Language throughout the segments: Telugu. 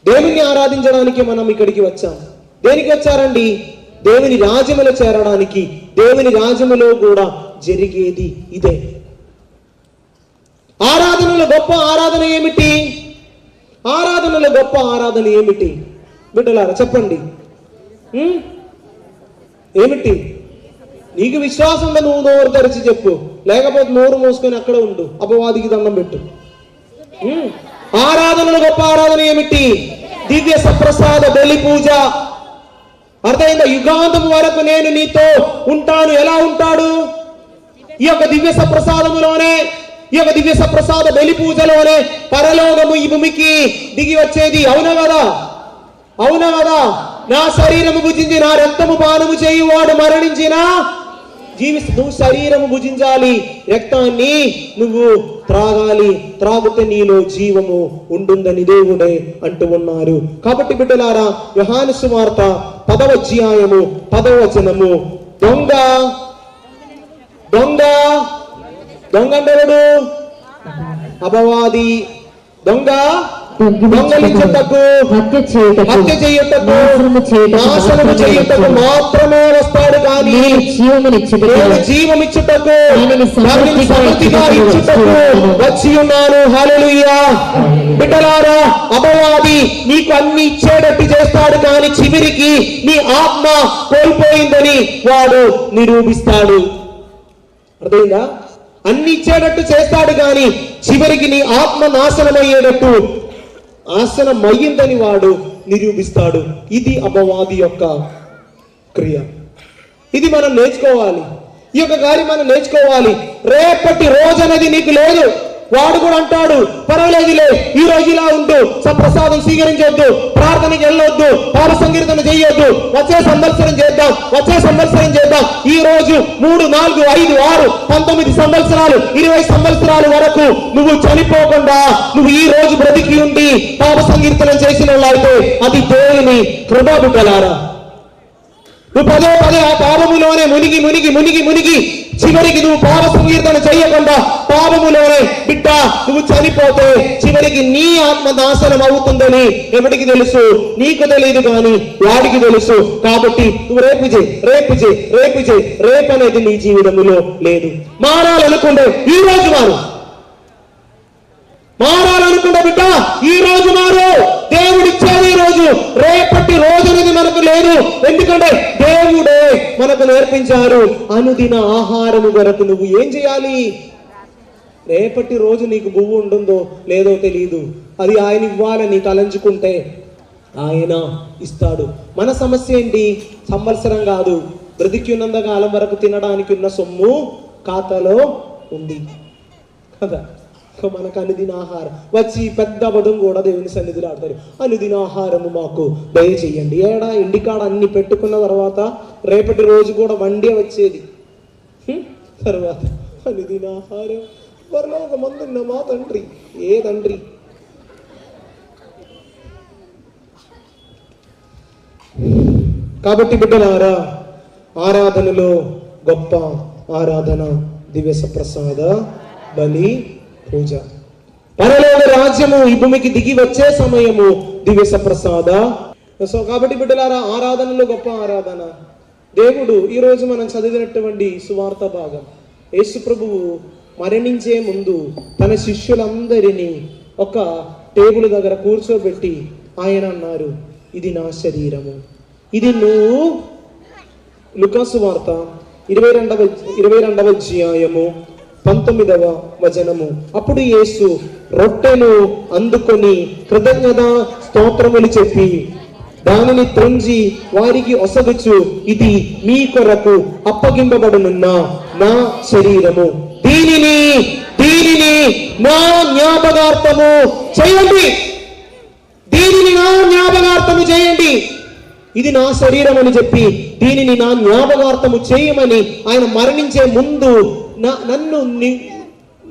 దేవుణ్ణి ఆరాధించడానికి మనం ఇక్కడికి వచ్చాం. దేనికి వచ్చారండి? దేవుని రాజ్యములో చేరడానికి. దేవుని రాజ్యములో కూడా జరిగేది ఇదే. ఆరాధనలో గొప్ప ఆరాధన ఏమిటి? ఆరాధనలో గొప్ప ఆరాధన ఏమిటి బిడ్డలారా చెప్పండి. ఏమిటి? నీకు విశ్వాసంగా నువ్వు నోరు తెరిచి చెప్పు, లేకపోతే నోరు మూసుకొని అక్కడ ఉండు, అపవాదికి దండం పెట్టు. ఆరాధనలో గొప్ప ఆరాధన ఏమిటి? దివ్య సప్రసాద బలి పూజ. అర్థమైందా? యుగాంతం వరకు నేను నీతో ఉంటాను. ఎలా ఉంటాడు? ఈ యొక్క దివ్య సప్రసాదములోనే, ఈ యొక్క దివ్య సప్రసాద బలి పూజలోనే పరలోకము ఈ భూమికి దిగి వచ్చేది. అవునా కదా? అవునా కదా? నా శరీరము భుజించి నా రక్తము పానము చేయువాడు మరణించినా నువ్వు శరీరము భుజించాలి, రక్తాన్ని నువ్వు త్రాగాలి, త్రాగితే నీలో జీవము ఉంటుందని దేవుడే అంటూ ఉన్నారు. కాబట్టి బిడ్డలారా, యోహాను సువార్త 10వ అధ్యాయము 10వ వచనము, దొంగ దొంగ దొంగ అంటే ఎవడు? అపవాది. దొంగ దొంగలించుటకు, హత్య చేయుటకు, నాశనము చేయుటకు మాత్రమే వస్తాడు, కానీ జీవమిచ్చుటకు, సమృద్ధిగా ఇచ్చుటకు వచ్చి ఉన్నాను. హల్లెలూయా. బిడ్డలారా, అపవాది నీకు అన్ని ఇచ్చేటట్టు చేస్తాడు, కానీ చివరికి నీ ఆత్మ కోల్పోయిందని వాడు నిరూపిస్తాడు. అర్థమైందా? అన్ని ఇచ్చేటట్టు చేస్తాడు, కానీ చివరికి నీ ఆత్మ నాశనమయ్యేటట్టు నాశనమయ్యిందని వాడు నిరూపిస్తాడు. ఇది అపవాది యొక్క క్రియ. ఇది మనం నేర్చుకోవాలి. ఈ యొక్క కార్యం మనం నేర్చుకోవాలి. రేపటి రోజు అనేది నీకు లేదు. వాడు కూడా అంటాడు, పర్వాలేదులే, ఈ రోజు ఇలా ఉంటూ సప్రసాదం స్వీకరించొద్దు, ప్రార్థనకి వెళ్ళొద్దు, పాప సంకీర్తన చేయొద్దు, వచ్చే సంవత్సరం చేద్దాం, వచ్చే సంవత్సరం చేద్దాం. ఈ రోజు 3, 4, 5, 6, 19 సంవత్సరాలు, 20 సంవత్సరాల వరకు నువ్వు చనిపోకుండా నువ్వు ఈ రోజు బ్రతికి ఉండి పాప సంకీర్తనం చేసిన వాళ్ళైతే అది దేవుని కృప. బిడ్డలారా, నువ్వు పదే పదే ఆ పాపములోనే మునిగి మునిగి మునిగి మునిగి చివరికి నువ్వు పాప సంకీర్తన చేయకుండా పాపములోనే బిడ్డ నువ్వు చనిపోతే చివరికి నీ ఆత్మ నాశనం అవుతుందని ఎవరికి తెలుసు? నీకు తెలియదు, కానీ వాడికి తెలుసు. కాబట్టి నువ్వు రేపు చేయి, రేపు చేయి, రేపు చేయి. రేపు అనేది నీ జీవితంలో లేదు. మారాలనుకుంటే ఈ రోజు మారు. మారాలనుకుంటే బిడ్డ ఈ రోజు మారు. దేవుడిచ్చేది ఈ రోజు. రేపటి రోజు అనేది మనకు లేదు. ఎందుకంటే దేవుడే మనకు నేర్పించారు, అనుదిన ఆహారము కొరకు నువ్వు ఏం చేయాలి? రేపటి రోజు నీకు బువ్వు ఉంటుందో లేదో తెలియదు. అది ఆయన ఇవ్వాలని తలంచుకుంటే ఆయన ఇస్తాడు. మన సమస్య ఏంటి? సంవత్సరం కాదు, బ్రతికి ఉన్నంత కాలం వరకు తినడానికి ఉన్న సొమ్ము ఖాతాలో ఉంది కదా. మనకు అనుదిన ఆహారం వచ్చి పెద్ద అబద్ధం కూడా దేవుని సన్నిధిలో ఆడతారు. అనుదిన ఆహారము మాకు దయచేయండి. ఏడా ఇంటికాడ అన్ని పెట్టుకున్న తర్వాత రేపటి రోజు కూడా వండే వచ్చేది. తర్వాత అనుదిన ఆహారం పరలోక మందున్న మా తండ్రి. ఏ తండ్రి? కాబట్టి బిడ్డలారా, ఆరాధనలో గొప్ప ఆరాధన దివ్య సప్రసాద బలి పూజ. పరలోక రాజ్యము ఈ భూమికి దిగి వచ్చే సమయము దివ్య సప్రసాద. కాబట్టి బిడ్డలారా, ఆరాధనలో గొప్ప ఆరాధన. దేవుడు ఈరోజు మనం చదివినటువంటి సువార్త భాగం, యేసు ప్రభువు మరణించే ముందు తన శిష్యులందరినీ ఒక టేబుల్ దగ్గర కూర్చోబెట్టి ఆయన అన్నారు, ఇది నా శరీరము. ఇది నువ్వు. లూకా సువార్త 22వ అధ్యాయము 19వ వచనము. అప్పుడు యేసు రొట్టెను అందుకొని కృతజ్ఞత స్తోత్రములు చెప్పి దానిని త్రుంచి వారికి ఒసగుచు, ఇది మీ కొరకు అప్పగింపబడునున్న నా శరీరము, దీనిని నా జ్ఞాపకార్థము చేయండి. దీనిని నా జ్ఞాపకార్థము చేయండి. ఇది నా శరీరం అని చెప్పి దీనిని నా జ్ఞాపకార్థము చేయమని ఆయన మరణించే ముందు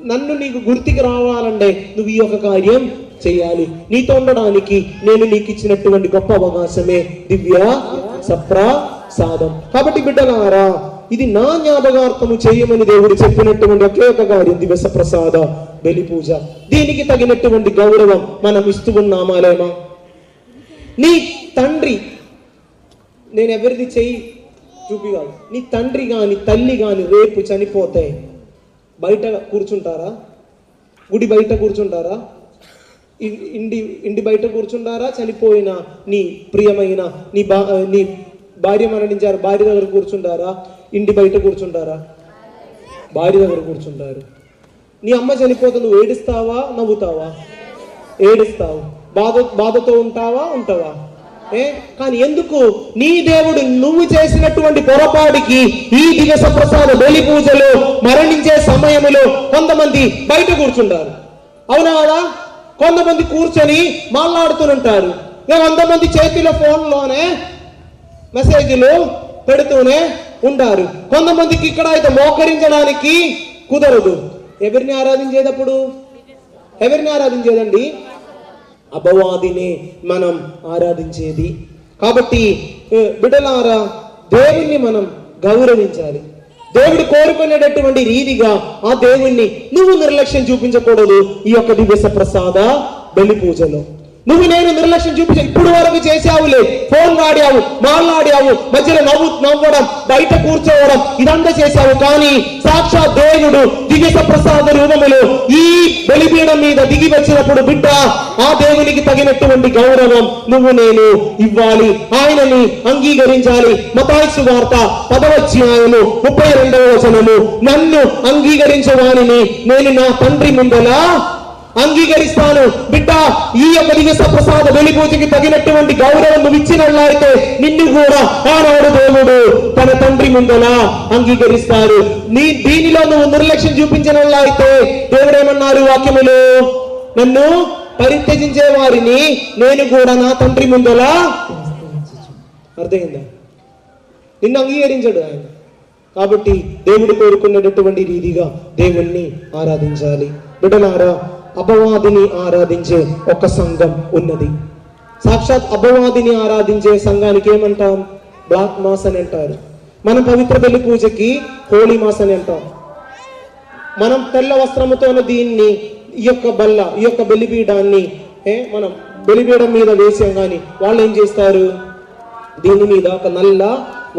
నన్ను నీకు గుర్తికి రావాలంటే నువ్వు ఈ యొక్క కార్యం చేయాలి. నీతో ఉండడానికి నేను నీకు ఇచ్చినటువంటి గొప్ప అవకాశమే దివ్య సప్రసాదం. కాబట్టి బిడ్డలారా, ఇది నా జ్ఞాపకార్థము చేయమని దేవుడు చెప్పినటువంటి ఒకే ఒక కార్యం దివ్య సప్రసాద బలి పూజ. దీనికి తగినటువంటి గౌరవం మనం ఇస్తూ ఉన్నామా లేమా? నీ తండ్రి, నేను ఎవరిది చెయ్యి చూపి కాదు, నీ తండ్రి కానీ తల్లి కానీ రేపు చనిపోతే బయట కూర్చుంటారా? గుడి బయట కూర్చుంటారా? ఇంటి బయట కూర్చుంటారా? చనిపోయిన నీ ప్రియమైన నీ భార్య మరణించారు, భార్య దగ్గర కూర్చుంటారా? ఇంటి బయట కూర్చుంటారా? భార్య దగ్గర కూర్చుంటారు. నీ అమ్మ చనిపోతే నువ్వు ఏడుస్తావా, నవ్వుతావా? ఏడుస్తావు. బాధతో ఉంటావా? కానీ ఎందుకు? నీ దేవుడు నువ్వు చేసినటువంటి పొరపాటుకి ఈ దివస ప్రసాద బలి పూజలో మరణించే సమయంలో కొంతమంది బయట కూర్చుంటారు. అవునా కదా? కొంతమంది కూర్చొని మాట్లాడుతుంటారు. కొంతమంది చేతిలో ఫోన్లోనే మెసేజ్లు పెడుతూనే ఉంటారు. కొంతమందికి ఇక్కడ అయితే మోకరించడానికి కుదరదు. ఎవరిని ఆరాధించేటప్పుడు? ఎవరిని ఆరాధించేదండి? అపవాదిని మనం ఆరాధించేది. కాబట్టి బిడ్డలారా, దేవుణ్ణి మనం గౌరవించాలి. దేవుడు కోరుకునేటటువంటి రీతిగా ఆ దేవుణ్ణి నువ్వు నిర్లక్ష్యం చూపించకూడదు. ఈ యొక్క దివస ప్రసాద బలి పూజలో నువ్వు నేను నిర్లక్ష్యం చూపించ ఇప్పుడు వరకు చేసావులే, ఫోన్ వాడావు, మాట్లాడావు, మధ్యలో నవ్వడం, బయట కూర్చోవడం, ఇదంతా చేశావు. కానీ సాక్షాత్ దేవుడు దివ్య ప్రసాద రూపములో ఈ బలిపీఠం మీద దిగి వచ్చినప్పుడు బిడ్డ, ఆ దేవునికి తగినటువంటి గౌరవం నువ్వు నేను ఇవ్వాలి, ఆయనని అంగీకరించాలి. మత్తయి సువార్త 10వ అధ్యాయము 32వ వచనము, నన్ను అంగీకరించే వానిని నేను నా తండ్రి ముందల అంగీకరిస్తాను. బిడ్డ, ఈ యొక్క దివ్య ప్రసాద బలి పూజకి తగినటువంటి గౌరవం నువ్వు ఇచ్చినట్లయితే నిన్ను కూడా ఆనాడు దేవుడు తన తండ్రి ముందల అంగీకరిస్తాడు. దీనిలో నువ్వు నిర్లక్ష్యం చూపించినట్లయితే దేవుడు ఏమన్నారు వాక్యములు? నన్ను పరిత్యజించే వారిని నేను కూడా నా తండ్రి ముందల. అర్థమైందా? నిన్ను అంగీకరించడు ఆయన. కాబట్టి దేవుడు కోరుకున్నటువంటి రీతిగా దేవుణ్ణి ఆరాధించాలి. బిడ్డలారా, అపవాదిని ఆరాధించే ఒక సంఘం ఉన్నది. సాక్షాత్ అపవాదిని ఆరాధించే సంఘానికి ఏమంటాం? బ్లాక్ మాస్ అని అంటారు. మనం పవిత్ర బలి పూజకి హోలీ మాస్ అని అంటాం. మనం తెల్ల వస్త్రముతోనే దీన్ని ఈ యొక్క బలిపీఠాన్ని మనం బలిపీఠం మీద వేసాం. కానీ వాళ్ళు ఏం చేస్తారు? దీని మీద ఒక నల్ల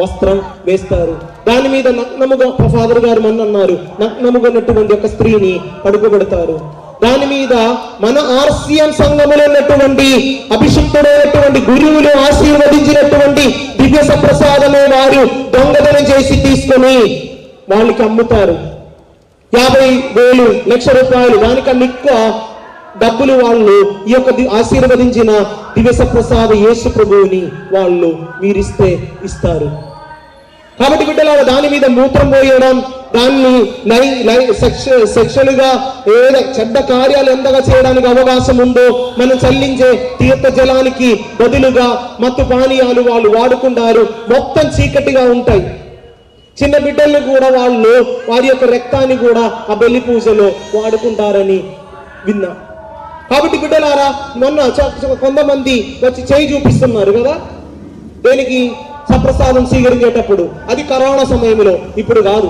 వస్త్రం వేస్తారు. దాని మీద నగ్నముగా ఫాదర్ గారు మన అన్నారు, నగ్నముగా ఉన్నటువంటి ఒక స్త్రీని పడుకోబెడతారు. దాని మీద మన ఆర్సిఎం సంఘములో ఉన్నటువంటి అభిషిక్తుడైనటువంటి గురువులు ఆశీర్వదించినటువంటి దివ్య ప్రసాదమే వారు దొంగతనం చేసి తీసుకొని వాళ్ళకి అమ్ముతారు. 50,000 లక్ష రూపాయలు దానికన్నా ఎక్కువ డబ్బులు వాళ్ళు ఈ యొక్క ఆశీర్వదించిన దివ్య ప్రసాద యేసు ప్రభువుని వాళ్ళు మీరిస్తే ఇస్తారు. కాబట్టి బిడ్డలారా, దాని మీద మూత్రం పోయడం, దాన్ని సెక్షువల్ గా ఏదో చెడ్డ కార్యాలు ఎంతగా చేయడానికి అవకాశం ఉందో మనం చెల్లించే తీర్థ జలానికి బదులుగా మత్తు పానీయాలు వాళ్ళు వాడుకుంటారు. మొత్తం చీకటిగా ఉంటాయి. చిన్న బిడ్డల్ని కూడా వాళ్ళు వారి యొక్క రక్తాన్ని కూడా ఆ బలి పూజలో వాడుకుంటారని విన్నా. కాబట్టి బిడ్డలారా, మొన్న కొంతమంది వచ్చి చేయి చూపిస్తున్నారు కదా, దేనికి? సప్రసాదం స్వీకరించేటప్పుడు. అది కరోనా సమయంలో, ఇప్పుడు కాదు.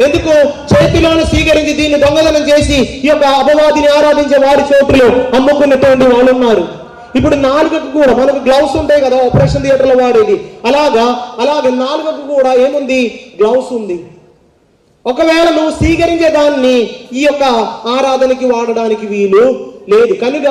ఎందుకు? చేతిలోనే స్వీకరించి దీన్ని దొంగతనం చేసి ఈ యొక్క అపవాదిని ఆరాధించే వారి చోటులో అమ్ముకున్నటువంటి వాళ్ళు ఉన్నారు. ఇప్పుడు నాలుకకు కూడా మనకు గ్లౌస్ ఉంటాయి కదా, ఆపరేషన్ థియేటర్లో వాడేది, అలాగే నాలుకకు కూడా ఏముంది? గ్లౌస్ ఉంది. ఒకవేళ నువ్వు స్వీకరించే దాన్ని ఈ యొక్క ఆరాధనకి వాడడానికి వీలు లేదు. కనుక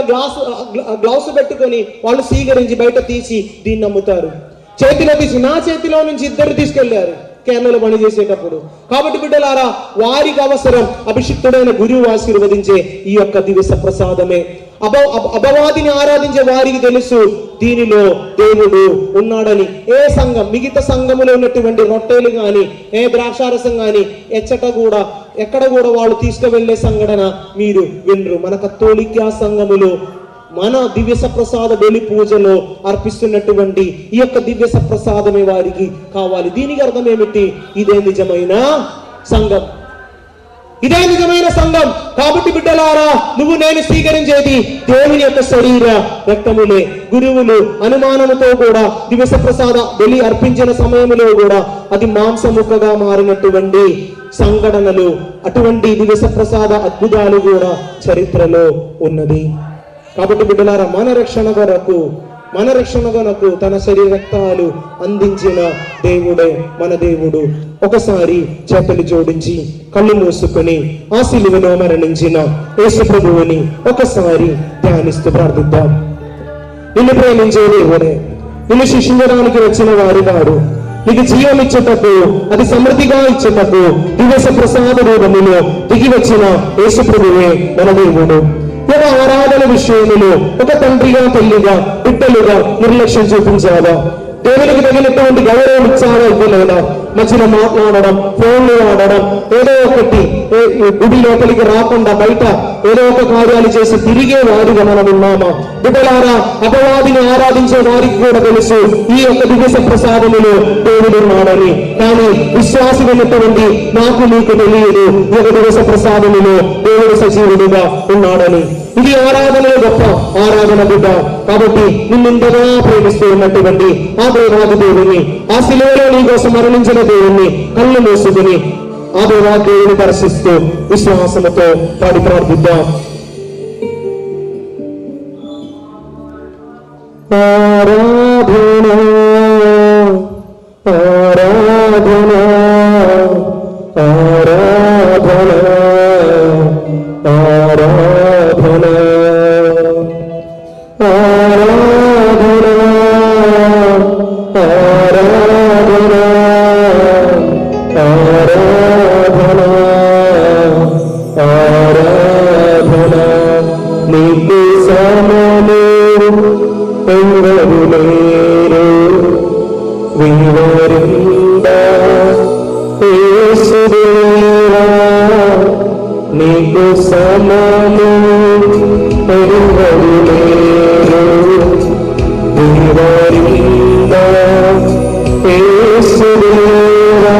గ్లౌస్ పెట్టుకొని వాళ్ళు స్వీకరించి బయట తీసి దీన్ని అమ్ముతారు. చేతిలో తీసి, నా చేతిలో నుంచి ఇద్దరు తీసుకెళ్లారు కేరళలో పని చేసేటప్పుడు. కాబట్టి బిడ్డలారా, వారికి అవసరం అభిషిక్తుడైన గురువు ఆశీర్వదించే ఈ యొక్క దివ్య ప్రసాదమే. అపవాదిని ఆరాధించే వారికి తెలుసు దీనిలో దేవుడు ఉన్నాడని. ఏ సంఘం, మిగతా సంఘములో ఉన్నటువంటి రొట్టెలు కానీ, ఏ ద్రాక్షారసం కానీ ఎక్కడ కూడా వాళ్ళు తీసుకువెళ్లే సంఘటన మీరు వినరు. మన కత్తోలికా సంఘములో మన దివ్య ప్రసాద బలి పూజలో అర్పిస్తున్నటువంటి ఈ యొక్క దివ్య ప్రసాదమే వారికి కావాలి. దీనికి అర్థం ఏమిటి? ఇదే నిజమైన సంఘం, ఇదే నిజమైన సంఘం. కాబట్టి బిడ్డలారా, నువ్వు నేను స్వీకరించేది దేవుని యొక్క శరీర రక్తములే. గురువులు అనుమానముతో కూడా దివ్య ప్రసాద బలి అర్పించిన సమయంలో కూడా అది మాంసముఖగా మారినటువంటి సంఘటనలు, అటువంటి దివ్య ప్రసాద అద్భుతాలు కూడా చరిత్రలో ఉన్నది. కాబట్టి బిడ్డలారా, మన రక్షణ కొరకు మన రక్షణకు తన శరీర రక్తాలు అందించిన దేవుడే మన దేవుడు. ఒకసారి చేతులు జోడించి కళ్ళు మూసుకొని ఆ సిలువలో మరణించిన యేసు ప్రభువుని ఒకసారి ధ్యానిస్తూ ప్రార్థిద్దాం. నిన్ను ప్రేమించే దేవుడే, నిన్ను శిక్షించడానికి వచ్చిన వారు నీకు జీవం ఇచ్చేటప్పుడు, అది సమృద్ధిగా ఇచ్చేటప్పుడు దివస ప్రసాద రూపములో దిగి వచ్చిన యేసు ప్రభువే మన దేవుడు. ఒక ఆరాధన విషయంలో ఒక తండ్రిగా, తల్లిగా, బిడ్డలుగా నిర్లక్ష్యం చూపించాలా? దేవునికి తగినటువంటి గౌరవం ఇచ్చారా ఇవ్వలేదా? మధ్యలో మాట్లాడడం, ఫోన్లు ఆడడం, ఏదో ఒకటి గుడి లోపలికి రాకుండా బయట ఏదో ఒక కార్యాలు చేసి తిరిగే వారిగా మనం ఉన్నామా? బిడ్డలారా, అపవాదిని ఆరాధించే వారికి కూడా తెలుసు ఈ యొక్క దివస ప్రసాదములో దేవుడు ఉన్నాడని. కానీ విశ్వాసమైనటువంటి నాకు నీకు తెలియదు ఈ యొక్క దివస ప్రసాదములో దేవుడు సజీవుడుగా ఉన్నాడని. ఇది ఆరాధనలో గొప్ప ఆరాధన బిడ్డ. కాబట్టి నిన్నింతగా ప్రేమిస్తూ ఉన్నటువంటి ఆ దేవాది దేవుని, ఆ శిలువలో నీ కోసం మరణించిన దేవుణ్ణి కళ్ళు మూసుకుని ఆ దేవాది దేవుని దర్శిస్తూ విశ్వాసంతో పాడి ప్రార్థిద్దాం. ఆరాధన ఆరాధన ఆరాధన ఆరాధన ఆరాధన ఆరాధన ఆరాధన ఆరాధన నీకు సమము ఎవరు లేరు వివరిందా యేసుదేవా, నీకు సమము ఎవరు లేరు వివరిందా యేసుదేవా.